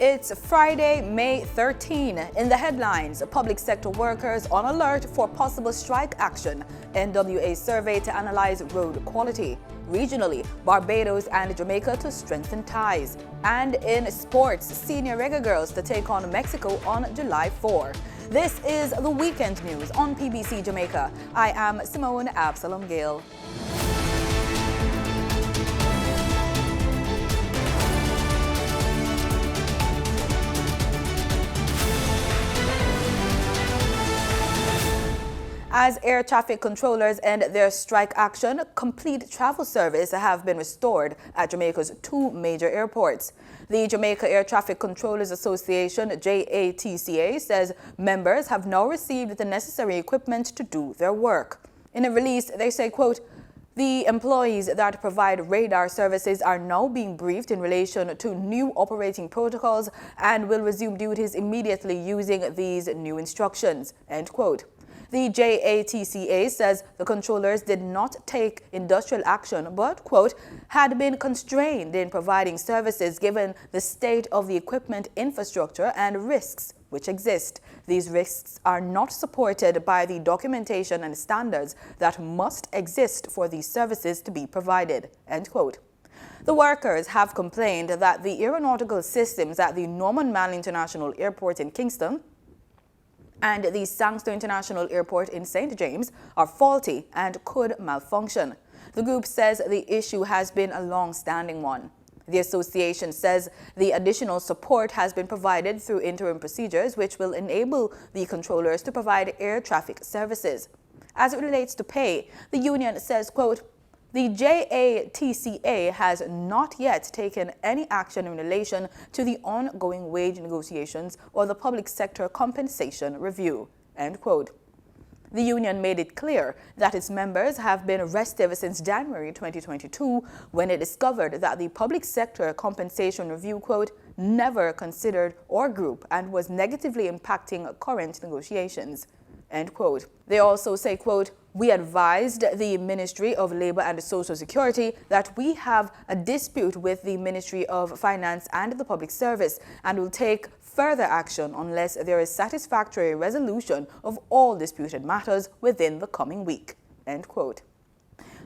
It's Friday, May 13. In the headlines, public sector workers on alert for possible strike action. NWA survey to analyze road quality. Regionally, Barbados and Jamaica to strengthen ties. And in sports, senior reggae girls to take on Mexico on July 4. This is the weekend news on PBC Jamaica. I am Simone Absalom Gale. As air traffic controllers end their strike action, complete travel service have been restored at Jamaica's two major airports. The Jamaica Air Traffic Controllers Association, JATCA, says members have now received the necessary equipment to do their work. In a release, they say, quote, "The employees that provide radar services are now being briefed in relation to new operating protocols and will resume duties immediately using these new instructions," end quote. The JATCA says the controllers did not take industrial action but, quote, "had been constrained in providing services given the state of the equipment infrastructure and risks which exist. These risks are not supported by the documentation and standards that must exist for these services to be provided," end quote. The workers have complained that the aeronautical systems at the Norman Manley International Airport in Kingston and the Sangster International Airport in St. James are faulty and could malfunction. The group says the issue has been a long-standing one. The association says the additional support has been provided through interim procedures which will enable the controllers to provide air traffic services. As it relates to pay, the union says, quote, "The JATCA has not yet taken any action in relation to the ongoing wage negotiations or the public sector compensation review," end quote. The union made it clear that its members have been restive since January 2022 when it discovered that the public sector compensation review, quote, "never considered our group and was negatively impacting current negotiations," end quote. They also say, quote, "We advised the Ministry of Labour and Social Security that we have a dispute with the Ministry of Finance and the Public Service and will take further action unless there is satisfactory resolution of all disputed matters within the coming week," end quote.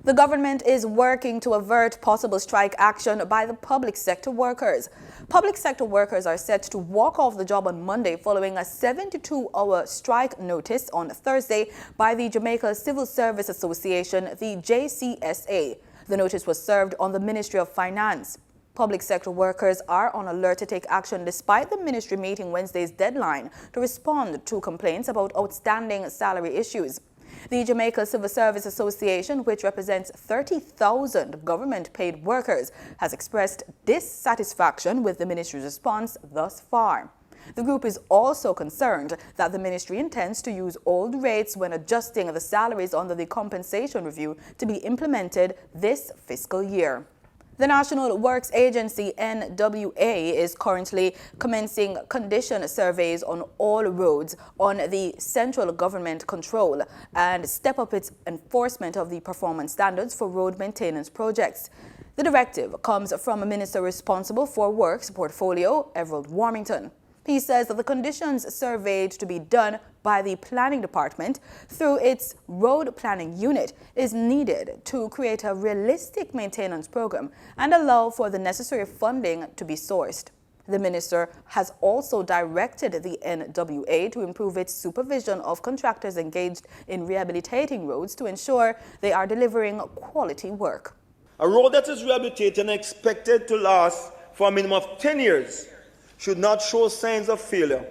The government is working to avert possible strike action by the public sector workers. Public sector workers are set to walk off the job on Monday following a 72-hour strike notice on Thursday by the Jamaica Civil Service Association, the JCSA. The notice was served on the Ministry of Finance. Public sector workers are on alert to take action despite the ministry meeting Wednesday's deadline to respond to complaints about outstanding salary issues. The Jamaica Civil Service Association, which represents 30,000 government-paid workers, has expressed dissatisfaction with the ministry's response thus far. The group is also concerned that the ministry intends to use old rates when adjusting the salaries under the compensation review to be implemented this fiscal year. The National Works Agency, NWA, is currently commencing condition surveys on all roads on the central government control and step up its enforcement of the performance standards for road maintenance projects. The directive comes from a minister responsible for works portfolio, Everald Warmington. He says that the conditions surveyed to be done by the planning department through its road planning unit is needed to create a realistic maintenance program and allow for the necessary funding to be sourced. The minister has also directed the NWA to improve its supervision of contractors engaged in rehabilitating roads to ensure they are delivering quality work. A road that is rehabilitated and expected to last for a minimum of 10 years should not show signs of failure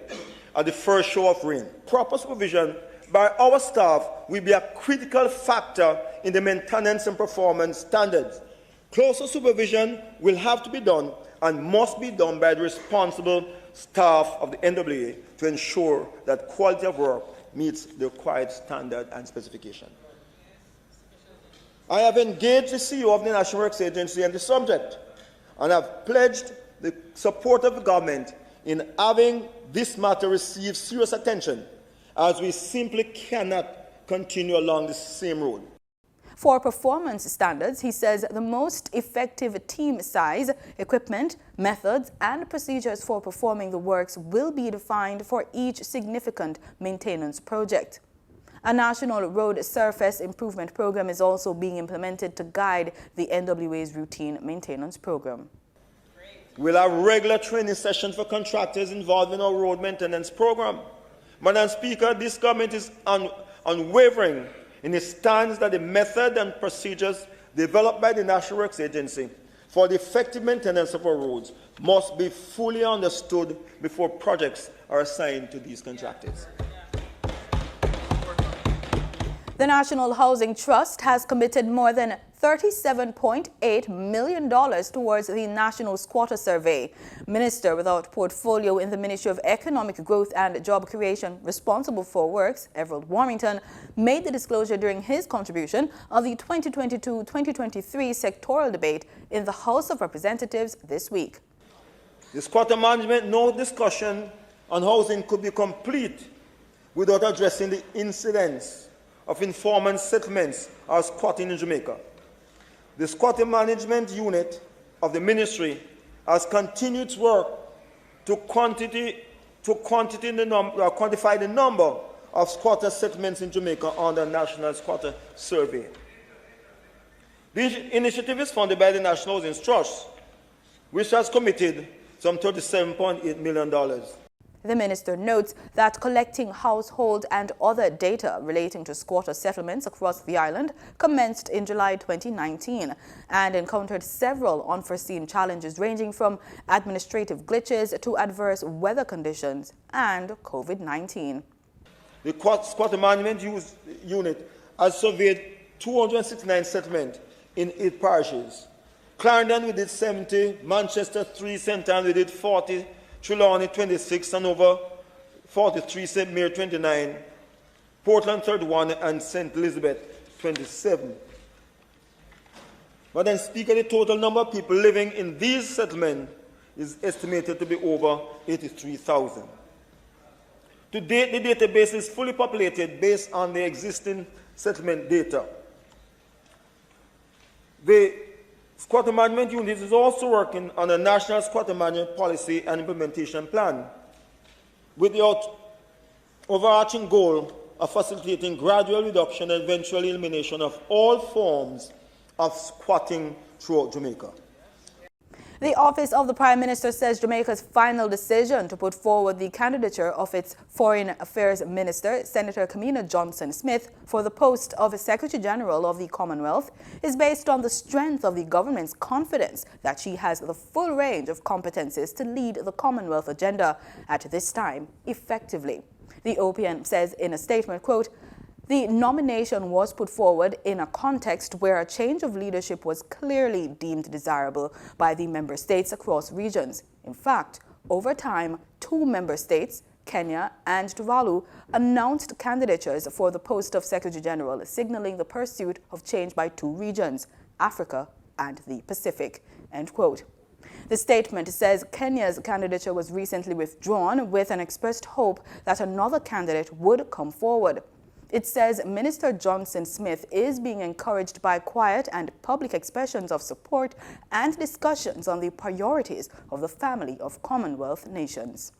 at the first show of rain. Proper supervision by our staff will be a critical factor in the maintenance and performance standards. Closer supervision will have to be done and must be done by the responsible staff of the NWA to ensure that quality of work meets the required standard and specification. I have engaged the CEO of the National Works Agency on the subject and have pledged the support of the government in having this matter receive serious attention, as we simply cannot continue along the same road. For performance standards, he says the most effective team size, equipment, methods, and procedures for performing the works will be defined for each significant maintenance project. A national road surface improvement program is also being implemented to guide the NWA's routine maintenance program. We'll have regular training sessions for contractors involved in our road maintenance program. Madam Speaker, this government is unwavering in its stance that the method and procedures developed by the National Works Agency for the effective maintenance of our roads must be fully understood before projects are assigned to these contractors. The National Housing Trust has committed more than $37.8 million towards the National Squatter Survey. Minister without portfolio in the Ministry of Economic Growth and Job Creation, responsible for works, Everald Warrington, made the disclosure during his contribution of the 2022-2023 sectoral debate in the House of Representatives this week. The squatter management no discussion on housing could be complete without addressing the incidence of informal settlements or squatting in Jamaica. The squatter management unit of the ministry has continued its work to quantify the number of squatter settlements in Jamaica under the National Squatter Survey. This initiative is funded by the National Housing Trust, which has committed some $37.8 million. The minister notes that collecting household and other data relating to squatter settlements across the island commenced in July 2019 and encountered several unforeseen challenges ranging from administrative glitches to adverse weather conditions and COVID-19. The squatter management unit has surveyed 269 settlements in 8 parishes. Clarendon, we did 70, Manchester 3, St. Anne, we did 40, Trelawney 26, and over 43, St. Mary 29, Portland 31, and St. Elizabeth 27. Madam Speaker, the total number of people living in these settlements is estimated to be over 83,000. To date, the database is fully populated based on the existing settlement data. The Squatter Management Unit is also working on a national squatter management policy and implementation plan with the overarching goal of facilitating gradual reduction and eventual elimination of all forms of squatting throughout Jamaica. The Office of the Prime Minister says Jamaica's final decision to put forward the candidature of its Foreign Affairs Minister, Senator Kamina Johnson-Smith, for the post of Secretary General of the Commonwealth is based on the strength of the government's confidence that she has the full range of competencies to lead the Commonwealth agenda at this time effectively. The OPM says in a statement, quote, "The nomination was put forward in a context where a change of leadership was clearly deemed desirable by the member states across regions. In fact, over time, 2 member states, Kenya and Tuvalu, announced candidatures for the post of Secretary General, signaling the pursuit of change by 2 regions, Africa and the Pacific." End quote. The statement says Kenya's candidature was recently withdrawn with an expressed hope that another candidate would come forward. It says Minister Johnson-Smith is being encouraged by quiet and public expressions of support and discussions on the priorities of the family of Commonwealth nations.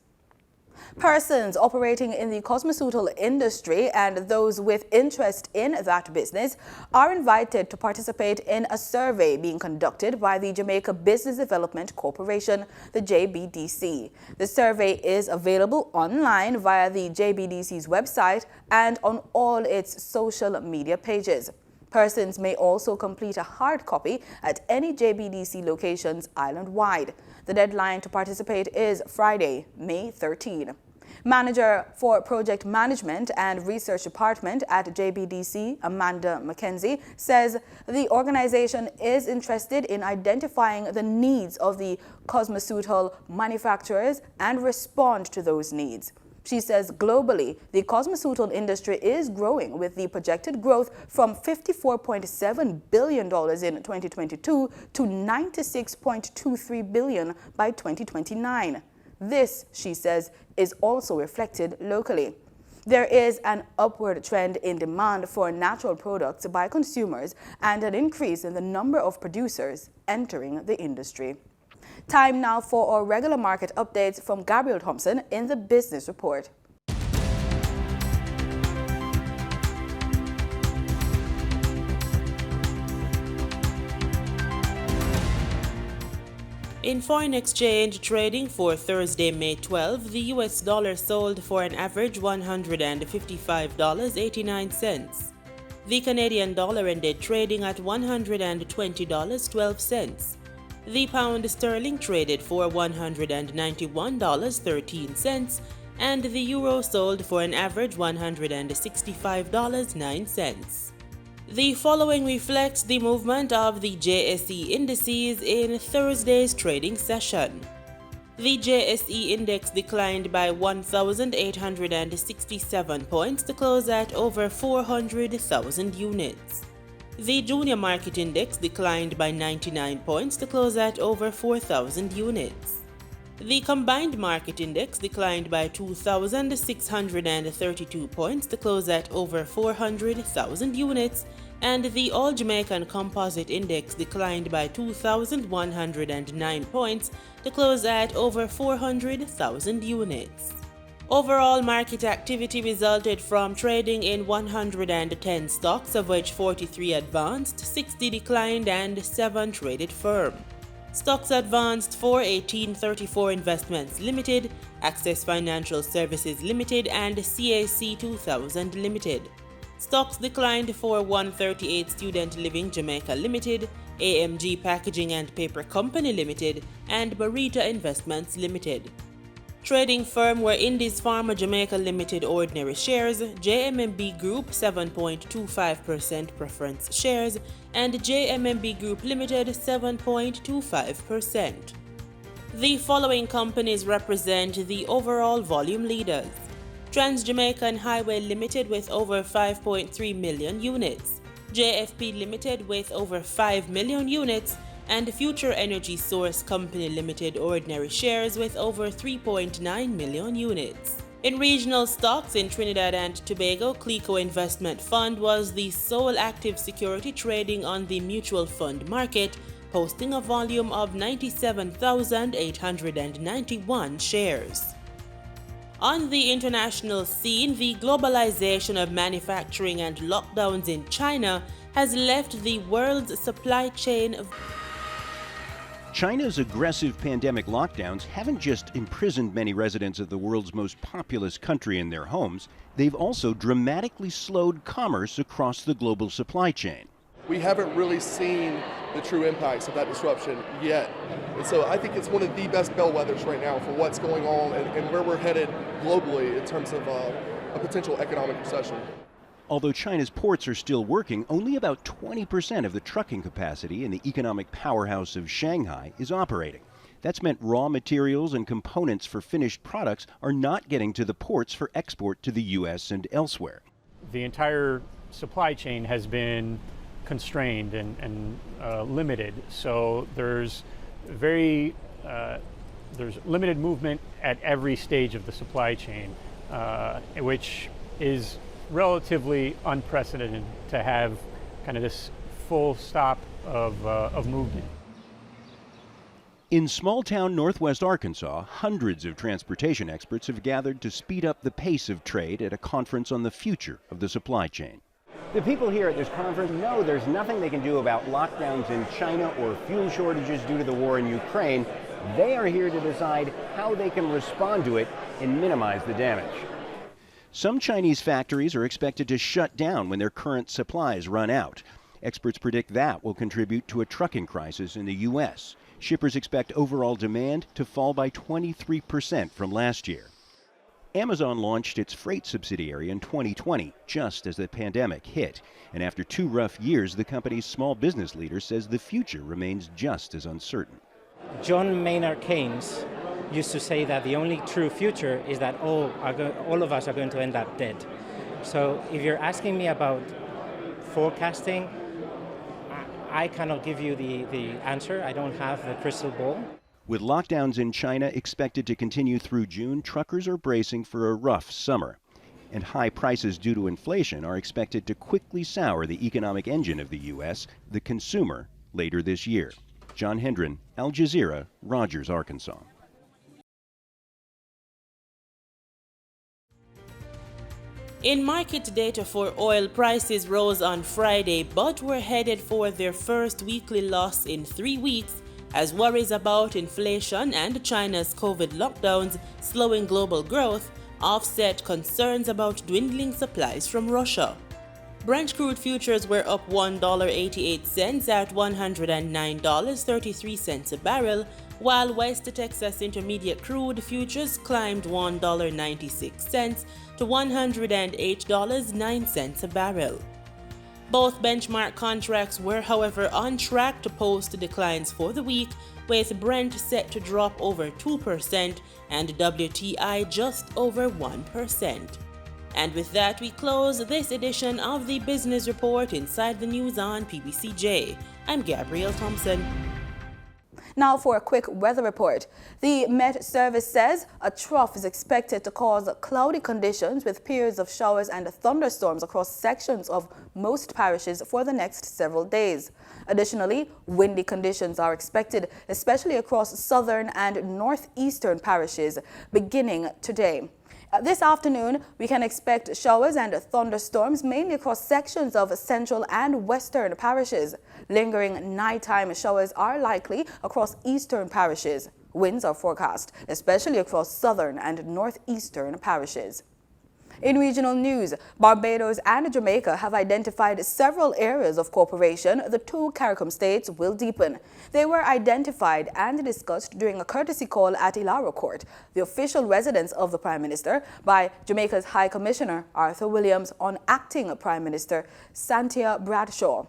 Persons operating in the cosmeceutical industry and those with interest in that business are invited to participate in a survey being conducted by the Jamaica Business Development Corporation, the JBDC. The survey is available online via the JBDC's website and on all its social media pages. Persons may also complete a hard copy at any JBDC locations island-wide. The deadline to participate is Friday, May 13. Manager for Project Management and Research Department at JBDC, Amanda McKenzie, says the organization is interested in identifying the needs of the cosmeceutical manufacturers and respond to those needs. She says globally, the cosmeceutical industry is growing with the projected growth from $54.7 billion in 2022 to $96.23 billion by 2029. This, she says, is also reflected locally. There is an upward trend in demand for natural products by consumers and an increase in the number of producers entering the industry. Time now for our regular market updates from Gabriel Thompson in the Business Report. In foreign exchange trading for Thursday, May 12, the US dollar sold for an average $155.89. The Canadian dollar ended trading at $120.12. The pound sterling traded for $191.13, and the euro sold for an average $165.09. The following reflects the movement of the JSE indices in Thursday's trading session. The JSE index declined by 1,867 points to close at over 400,000 units. The junior market index declined by 99 points to close at over 4,000 units. The combined market index declined by 2,632 points to close at over 400,000 units, and the All Jamaican Composite Index declined by 2,109 points to close at over 400,000 units. Overall market activity resulted from trading in 110 stocks, of which 43 advanced, 60 declined, and 7 traded firm. Stocks advanced for 1834 Investments Limited, Access Financial Services Limited, and CAC 2000 Limited. Stocks declined for 138 Student Living Jamaica Limited, AMG Packaging and Paper Company Limited, and Barita Investments Limited. Trading firm were Indies Pharma Jamaica Limited ordinary shares, JMMB Group 7.25% preference shares, and JMMB Group Limited 7.25%. The following companies represent the overall volume leaders: Trans-Jamaican Highway Limited with over 5.3 million units, JFP Limited with over 5 million units, and Future Energy Source Company Limited ordinary shares with over 3.9 million units. In regional stocks, in Trinidad and Tobago, Clico Investment Fund was the sole active security trading on the mutual fund market, posting a volume of 97,891 shares. On the international scene, the globalization of manufacturing and lockdowns in China has left the world's supply chain. China's aggressive pandemic lockdowns haven't just imprisoned many residents of the world's most populous country in their homes, they've also dramatically slowed commerce across the global supply chain. We haven't really seen the true impacts of that disruption yet. And so I think it's one of the best bellwethers right now for what's going on and where we're headed globally in terms of a potential economic recession. Although China's ports are still working, only about 20% of the trucking capacity in the economic powerhouse of Shanghai is operating. That's meant raw materials and components for finished products are not getting to the ports for export to the U.S. and elsewhere. The entire supply chain has been constrained and limited, so there's limited movement at every stage of the supply chain, which is relatively unprecedented to have kind of this full stop of movement. In small-town northwest Arkansas, hundreds of transportation experts have gathered to speed up the pace of trade at a conference on the future of the supply chain. The people here at this conference know there's nothing they can do about lockdowns in China or fuel shortages due to the war in Ukraine. They are here to decide how they can respond to it and minimize the damage. Some Chinese factories are expected to shut down when their current supplies run out. Experts predict that will contribute to a trucking crisis in the U.S. Shippers expect overall demand to fall by 23% from last year. Amazon launched its freight subsidiary in 2020, just as the pandemic hit. And after 2 rough years, the company's small business leader says the future remains just as uncertain. John Maynard Keynes used to say that the only true future is that all of us are going to end up dead. So if you're asking me about forecasting, I cannot give you the answer. I don't have the crystal ball. With lockdowns in China expected to continue through June, truckers are bracing for a rough summer. and high prices due to inflation are expected to quickly sour the economic engine of the U.S., the consumer, later this year. John Hendren, Al Jazeera, Rogers, Arkansas. In market data for oil, prices rose on Friday but were headed for their first weekly loss in 3 weeks as worries about inflation and China's COVID lockdowns slowing global growth offset concerns about dwindling supplies from Russia. Brent crude futures were up $1.88 at $109.33 a barrel, while West Texas Intermediate crude futures climbed $1.96 to $108.09 a barrel. Both benchmark contracts were, however, on track to post declines for the week, with Brent set to drop over 2% and WTI just over 1%. And with that, we close this edition of the Business Report Inside the News on PBCJ. I'm Gabrielle Thompson. Now for a quick weather report. The Met Service says a trough is expected to cause cloudy conditions with periods of showers and thunderstorms across sections of most parishes for the next several days. Additionally, windy conditions are expected, especially across southern and northeastern parishes, beginning today. This afternoon, we can expect showers and thunderstorms mainly across sections of central and western parishes. Lingering nighttime showers are likely across eastern parishes. Winds are forecast, especially across southern and northeastern parishes. In regional news, Barbados and Jamaica have identified several areas of cooperation the two CARICOM states will deepen. They were identified and discussed during a courtesy call at Ilaro Court, the official residence of the Prime Minister, by Jamaica's High Commissioner Arthur Williams on acting Prime Minister Cynthia Bradshaw.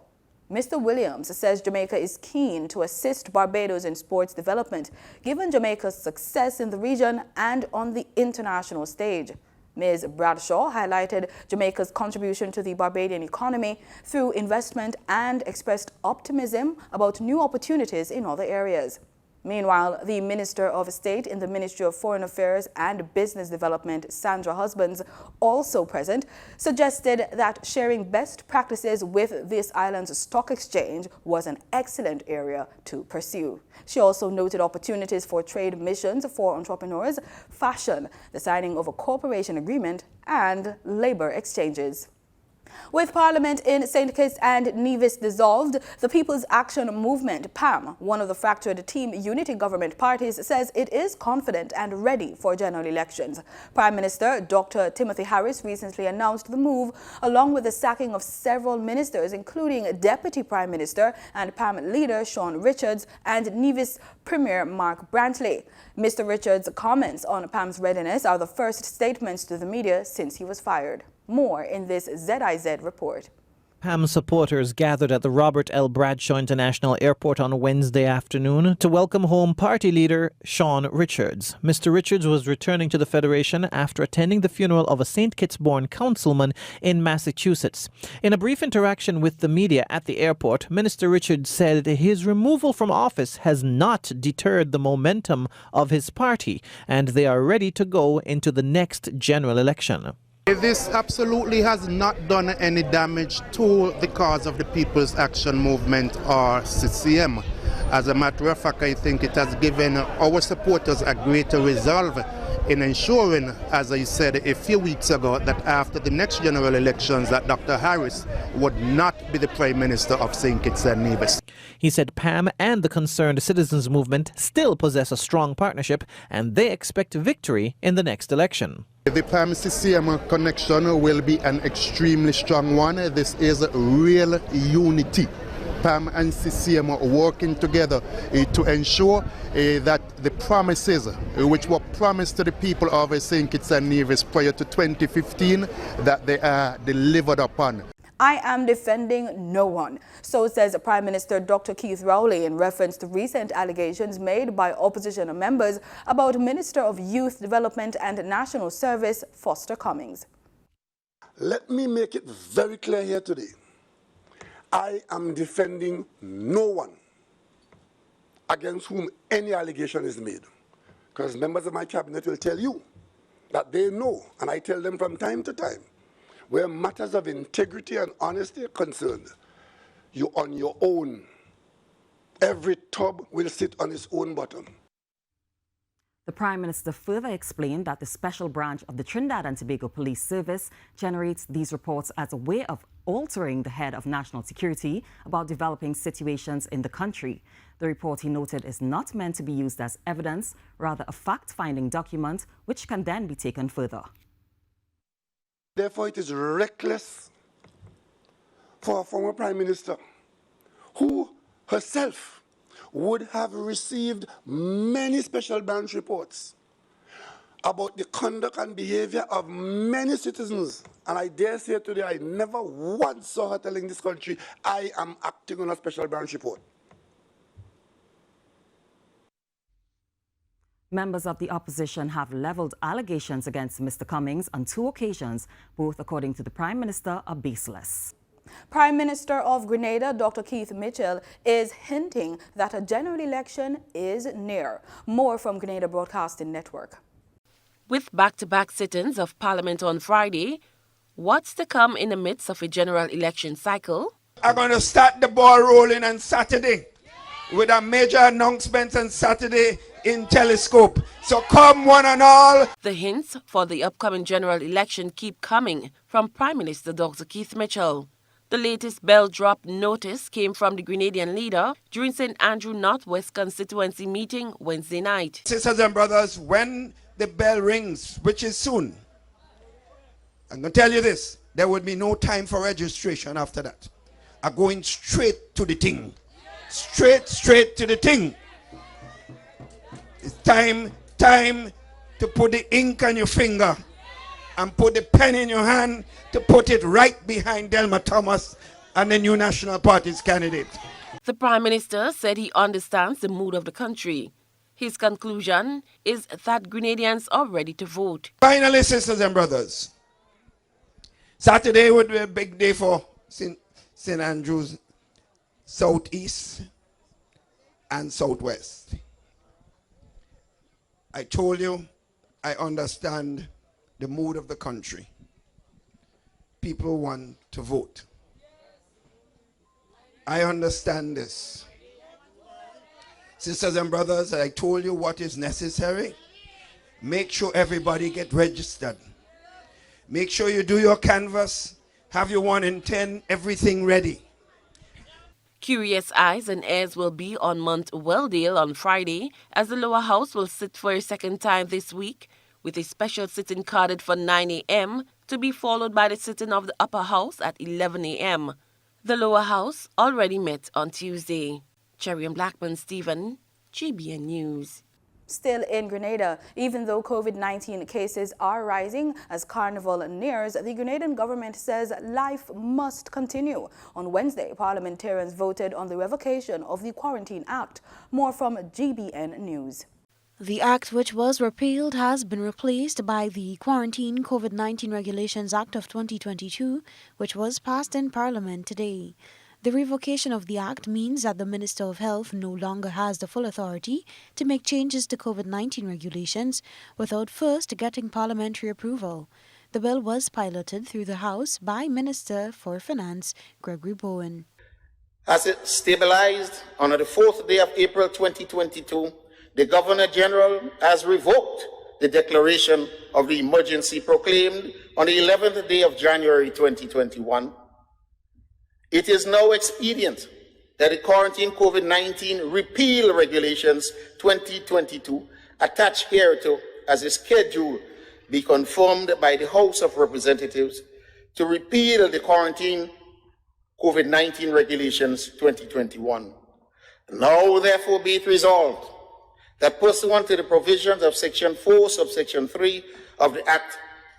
Mr. Williams says Jamaica is keen to assist Barbados in sports development, given Jamaica's success in the region and on the international stage. Ms. Bradshaw highlighted Jamaica's contribution to the Barbadian economy through investment and expressed optimism about new opportunities in other areas. Meanwhile, the Minister of State in the Ministry of Foreign Affairs and Business Development, Sandra Husbands, also present, suggested that sharing best practices with this island's stock exchange was an excellent area to pursue. She also noted opportunities for trade missions for entrepreneurs, fashion, the signing of a cooperation agreement, and labor exchanges. With Parliament in St. Kitts and Nevis dissolved, the People's Action Movement, PAM, one of the fractured Team Unity government parties, says it is confident and ready for general elections. Prime Minister Dr. Timothy Harris recently announced the move, along with the sacking of several ministers, including Deputy Prime Minister and PAM leader Sean Richards and Nevis Premier Mark Brantley. Mr. Richards' comments on PAM's readiness are the first statements to the media since he was fired. More in this ZIZ report. PAM supporters gathered at the Robert L. Bradshaw International Airport on Wednesday afternoon to welcome home party leader Sean Richards. Mr. Richards was returning to the Federation after attending the funeral of a St. Kitts-born councilman in Massachusetts. In a brief interaction with the media at the airport, Minister Richards said his removal from office has not deterred the momentum of his party, and they are ready to go into the next general election. This absolutely has not done any damage to the cause of the People's Action Movement or CCM. As a matter of fact, I think it has given our supporters a greater resolve in ensuring, as I said a few weeks ago, that after the next general elections that Dr. Harris would not be the Prime Minister of St. Kitts and Nevis. He said PAM and the Concerned Citizens Movement still possess a strong partnership and they expect victory in the next election. The PAM-CCM connection will be an extremely strong one. This is real unity. PAM and CCM are working together to ensure that the promises which were promised to the people of St. Kitts and Nevis prior to 2015, that they are delivered upon. I am defending no one, so says Prime Minister Dr. Keith Rowley in reference to recent allegations made by opposition members about Minister of Youth Development and National Service Foster Cummings. Let me make it very clear here today. I am defending no one against whom any allegation is made, because members of my cabinet will tell you that they know, and I tell them from time to time, where matters of integrity and honesty are concerned, you're on your own. Every tub will sit on its own bottom. The Prime Minister further explained that the special branch of the Trinidad and Tobago Police Service generates these reports as a way of altering the head of national security about developing situations in the country. The report, he noted, is not meant to be used as evidence, rather a fact-finding document which can then be taken further. Therefore, it is reckless for a former Prime Minister who herself would have received many special branch reports about the conduct and behavior of many citizens. And I dare say today, I never once saw her telling this country, I am acting on a special branch report. Members of the opposition have leveled allegations against Mr. Cummings on 2 occasions, both, according to the Prime Minister, are baseless. Prime Minister of Grenada, Dr. Keith Mitchell, is hinting that a general election is near. More from Grenada Broadcasting Network. With back-to-back sittings of Parliament on Friday, what's to come in the midst of a general election cycle? I'm going to start the ball rolling on Saturday with a major announcement on Saturday in Telescope. So come one and all. The hints for the upcoming general election keep coming from Prime Minister Dr. Keith Mitchell. The latest bell drop notice came from the Grenadian leader during St. Andrew Northwest constituency meeting Wednesday night. Sisters and brothers, when the bell rings, which is soon, I'm going to tell you this, there would be no time for registration after that. I'm going straight to the thing. Straight to the thing. It's time to put the ink on your finger and put the pen in your hand to put it right behind Delma Thomas and the new National Party's candidate. The Prime Minister said he understands the mood of the country. His conclusion is that Grenadians are ready to vote. Finally, sisters and brothers, Saturday would be a big day for St. Andrews Southeast and Southwest. I told you, I understand the mood of the country. People want to vote. I understand this. Sisters and brothers, I told you what is necessary. Make sure everybody get registered. Make sure you do your canvass, have your 1 in 10, everything ready. Curious eyes and ears will be on Mount Welldale on Friday, as the lower house will sit for a second time this week, with a special sitting carded for 9 a.m. to be followed by the sitting of the upper house at 11 a.m. The lower house already met on Tuesday. Cherry and Blackman Stephen, GBN News. Still in Grenada, even though COVID-19 cases are rising as Carnival nears, the Grenadian government says life must continue. On Wednesday, parliamentarians voted on the revocation of the Quarantine Act. More from GBN News. The act, which was repealed, has been replaced by the Quarantine COVID-19 Regulations Act of 2022, which was passed in Parliament today. The revocation of the Act means that the Minister of Health no longer has the full authority to make changes to COVID-19 regulations without first getting parliamentary approval. The bill was piloted through the House by Minister for Finance Gregory Bowen. As it stabilized on the 4th day of April 2022, the Governor-General has revoked the declaration of the emergency proclaimed on the 11th day of January 2021. It is now expedient that the Quarantine COVID-19 Repeal Regulations 2022 attached hereto as a schedule be confirmed by the House of Representatives to repeal the Quarantine COVID-19 Regulations 2021. Now, therefore, be it resolved that pursuant to the provisions of Section 4, subsection 3 of the Act,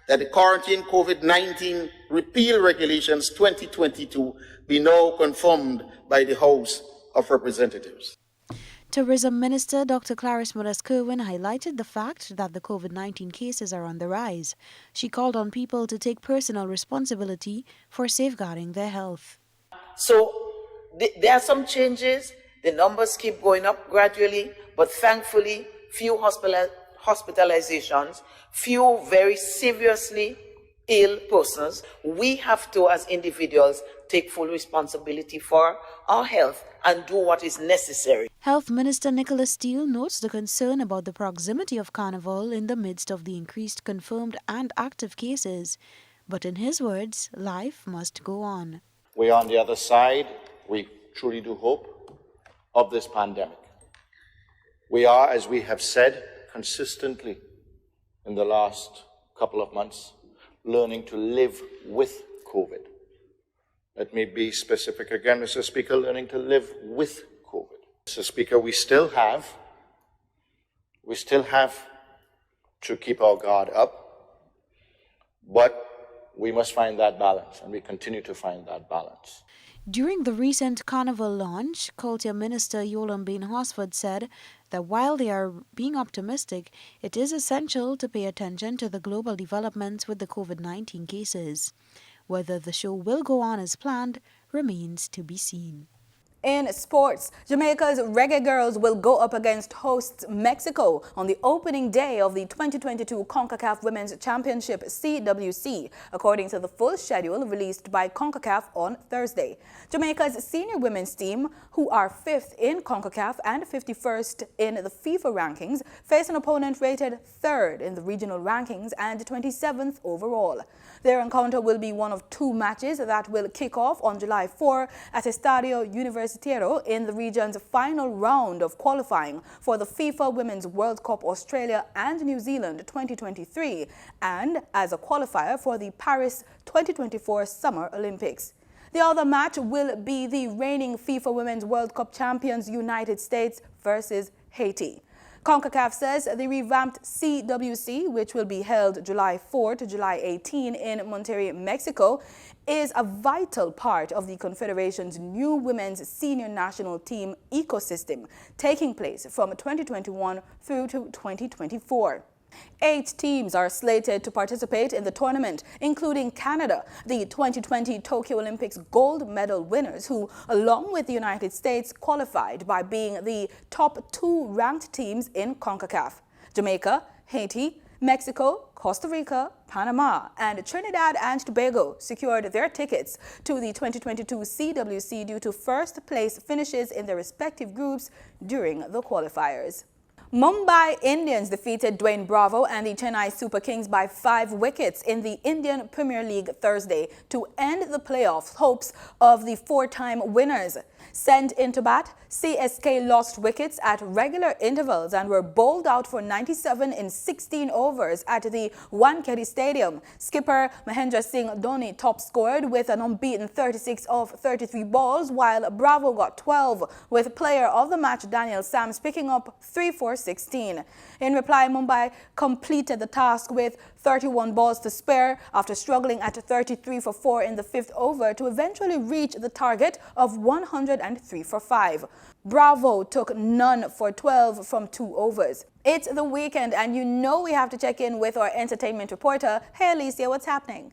that the Quarantine COVID-19 Repeal Regulations 2022 be now confirmed by the House of Representatives. Tourism Minister Dr. Clarice Modest-Kerwin highlighted the fact that the COVID-19 cases are on the rise. She called on people to take personal responsibility for safeguarding their health. So there are some changes. The numbers keep going up gradually, but thankfully few hospitalizations, few very seriously ill persons. We have to, as individuals, take full responsibility for our health and do what is necessary. Health Minister Nicholas Steele notes the concern about the proximity of Carnival in the midst of the increased confirmed and active cases. But in his words, life must go on. We are on the other side, we truly do hope, of this pandemic. We are, as we have said consistently in the last couple of months, learning to live with COVID. Let me be specific again, Mr. Speaker, learning to live with COVID. Mr. Speaker, we still have to keep our guard up, but we must find that balance, and we continue to find that balance. During the recent Carnival launch, Culture Minister Yolam Bain Hosford said that while they are being optimistic, it is essential to pay attention to the global developments with the COVID-19 cases. Whether the show will go on as planned remains to be seen. In sports, Jamaica's Reggae Girls will go up against hosts Mexico on the opening day of the 2022 CONCACAF Women's Championship CWC, according to the full schedule released by CONCACAF on Thursday. Jamaica's senior women's team, who are 5th in CONCACAF and 51st in the FIFA rankings, face an opponent rated 3rd in the regional rankings and 27th overall. Their encounter will be one of 2 matches that will kick off on July 4 at Estadio Universitario in the region's final round of qualifying for the FIFA Women's World Cup Australia and New Zealand 2023 and as a qualifier for the Paris 2024 Summer Olympics. The other match will be the reigning FIFA Women's World Cup champions United States versus Haiti. CONCACAF says the revamped CWC, which will be held July 4 to July 18 in Monterrey, Mexico, is a vital part of the Confederation's new women's senior national team ecosystem, taking place from 2021 through to 2024. 8 teams are slated to participate in the tournament, including Canada, the 2020 Tokyo Olympics gold medal winners, who, along with the United States, qualified by being the top 2 ranked teams in CONCACAF. Jamaica, Haiti, Mexico, Costa Rica, Panama, and Trinidad and Tobago secured their tickets to the 2022 CWC due to first-place finishes in their respective groups during the qualifiers. Mumbai Indians defeated Dwayne Bravo and the Chennai Super Kings by 5 wickets in the Indian Premier League Thursday to end the playoff hopes of the 4-time winners. Sent into bat, CSK lost wickets at regular intervals and were bowled out for 97 in 16 overs at the Wankhede Stadium. Skipper Mahendra Singh Dhoni top scored with an unbeaten 36 of 33 balls, while Bravo got 12, with player of the match Daniel Sams picking up 3 for 16. In reply, Mumbai completed the task with 31 balls to spare after struggling at 33 for 4 in the 5th over to eventually reach the target of 103 for 5. Bravo took none for 12 from 2 overs. It's the weekend and you know we have to check in with our entertainment reporter. Hey Alicia, what's happening?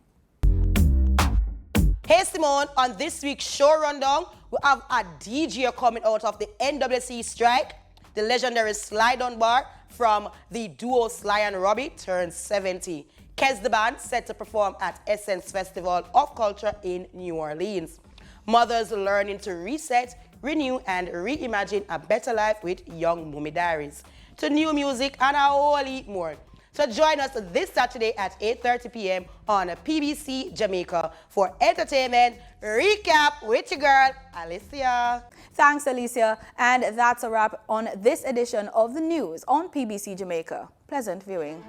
Hey Simone, on this week's show rundown, we have a DJ coming out of the NWC strike. The legendary Sly Dunbar from the duo Sly and Robbie turns 70. Kes the Band set to perform at Essence Festival of Culture in New Orleans. Mothers learning to reset, renew, and reimagine a better life with Young Mummy Diaries. To new music and a whole heap more. So join us this Saturday at 8:30 p.m. on PBC Jamaica for entertainment recap with your girl, Alicia. Thanks, Alicia. And that's a wrap on this edition of the news on PBC Jamaica. Pleasant viewing.